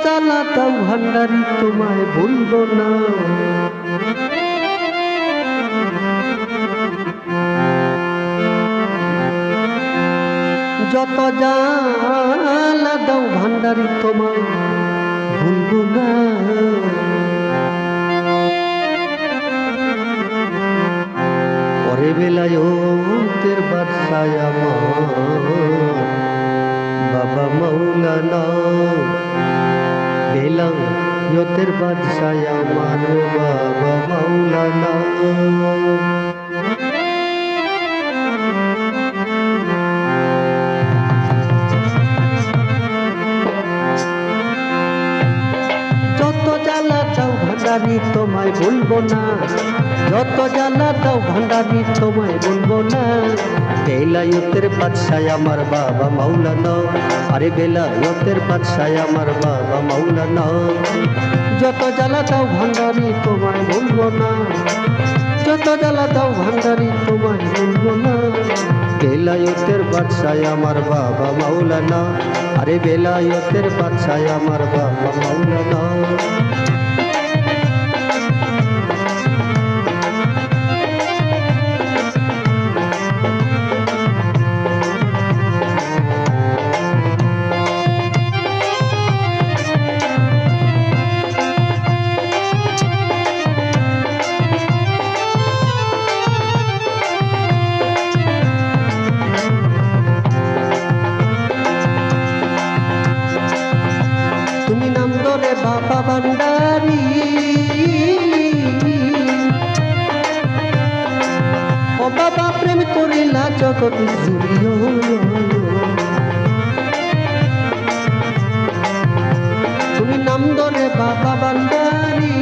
জ্বালা দাও ভান্ডারি তোমায় ভুলবো না। যত জ্বালা দাও ভান্ডারি তোমায় ভুলবো না। পরে বেলায়েতের বাদশাহ আমার বাবা মাওলানা, বেলায়েতের বাদশাহ আমার বাবা মাওলানা। যত জ্বালা দাও ভান্ডারি তোমায় ভুলবো না, যত জ্বালা দাও ভান্ডারি তোমায় ভুলবো না। বেলায়েতের বাদশাহ আমার বাবা মাওলানা, আরে বেলায়েতের বাদশাহ আমার বাবা মাওলানা। যত জ্বালা দাও ভান্ডারি তোমায় ভুলবো না, যত জ্বালা দাও ভান্ডারি তোমায় ভুলবো না। বেলায়েতের বাদশাহ আমার বাবা মাওলানা, আরে বেলায়েতের বাদশাহ আমার বাবা মাওলানা। তুমি নাম ধরে বাবা ভান্ডারি, ও বাবা প্রেম করিলা জগৎ জুড়িও। তুমি নাম ধরে বাবা ভান্ডারি,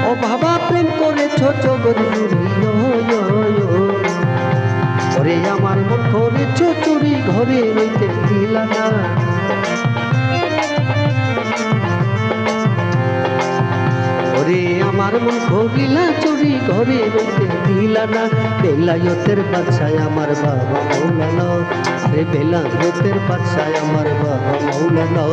ও বাবা প্রেম করেছ জগৎ জুড়িও। ওরে আমার মন করেছ চুরি ঘরে রইতে দিলা না। ওরে আমার মন করিলা চুরি ঘরে রইতে দিলা না। বেলায়েতের বাদশাহ আমার বাবা মাওলানা, আরে বেলায়েতের বাদশাহ আমার বাবা মাওলানা।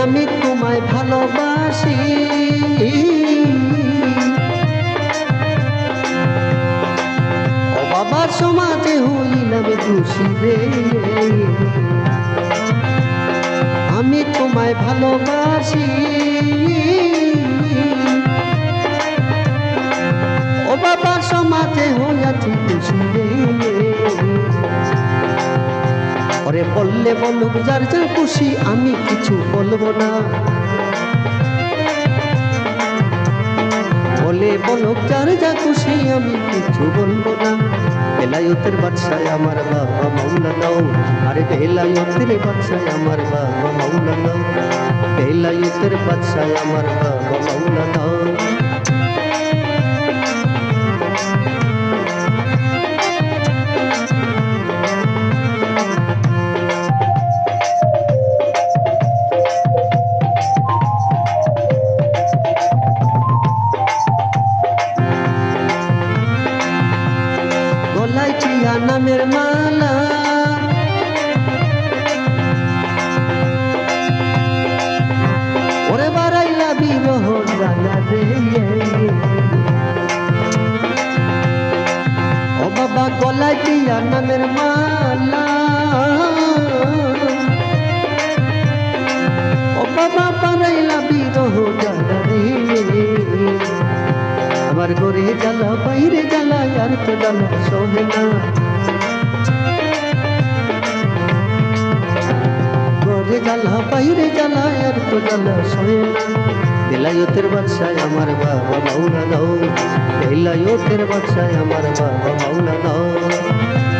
আমি তোমায় ভালোবাসি, ও বাবা সমাজে হইলাম খুশি রে। আমি তোমায় ভালোবাসি, ও বাবা সমাজে হইয়াছি খুশি রে। ওরে বললে বলুক যার যা খুশি, আমি কিছু বলবো না। বলে বলুক যার যা খুশি, আমি কিছু বলবো না। বেলায়েতের বাদশাহ আমার বাবা মাওলানা, আরে বেলায়েতের বাদশাহ আমার বাবা মাওলানা। বেলায়েতের বাদশাহ আমার বাবা মাওলানা। গলায় টিয়া নামের মালা, ওরে বাড়াইলা বিরহ জ্বালা রে। ও বাবা গলায় টিয়া নামের মালা, ও বাবা বাড়াইলা বিরহ জ্বালা রে। আমার ঘরে জ্বালা বাইরে জ্বালা আর তো জ্বালা সহে না। ঘরে জ্বালা বাইরে জ্বালা আর তো জ্বালা সহে না। বেলায়েতের বাদশাহ আমার বাবা মাওলানা, বেলায়েতের বাদশাহ আমার বাবা মাওলানা।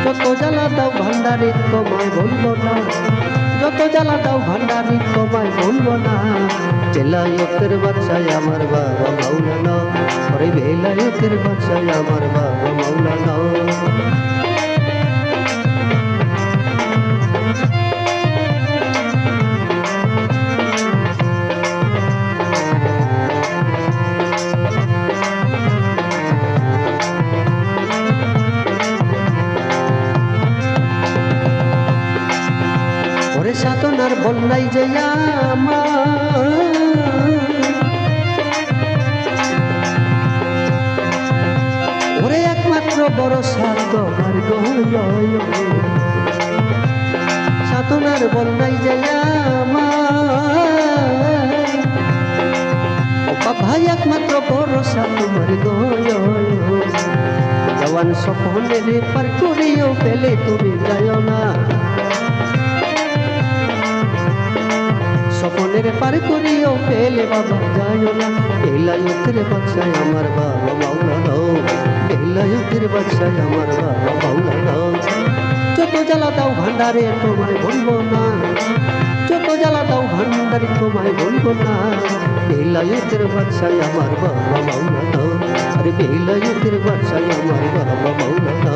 যত জ্বালা দাও ভান্ডারি তোমায় ভুলবো না, যত জ্বালা দাও ভান্ডারি তোমায় ভুলবো না। বেলায়েতের বাদশাহ আমার বাবা মাওলানা, ওরে বেলায়েতের বাদশাহ আমার বাবা মাওলানা। ওরে সাধনার বন্যাই যে আমার, ওরে একমাত্র ভরসা তোমার গয়, সাধনার বন্যাই যে আমার, ও ভাই একমাত্র ভরসা তোমার গয়। জওয়ান স্বপ্নের পার করিও পেলে তুমি যায় না, স্বপ্নের পার করিও পেলে বাবা যায় না। বেলায়েতের বাদশাহ আমার বাবা মাওলানা, বেলায়েতের বাদশাহ আমার বাবা মাওলানা। যত জ্বালা দাও ভান্ডারে তোমায় বলবো না, যত জ্বালা দাও ভান্ডারে তোমায় বলবো না। বেলায়েতের বাদশাহ আমার বাবা মাওলানা, আরে বেলায়েতের বাদশাহ আমার বাবা মাওলানা,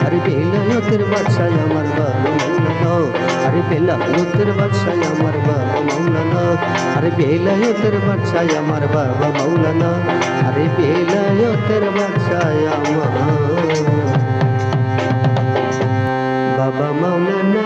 আরে বেলায়েতের বাদশাহ আমার বাবা মাওলানা, আরে বেলায়েতের বাদশাহ আমার বাবা মাওলানা, আরে বেলায়েতের বাদশাহ আমার বাবা মাওলানা, আরে বেলায়েতের বাদশাহ আমার বাবা মাওলানা।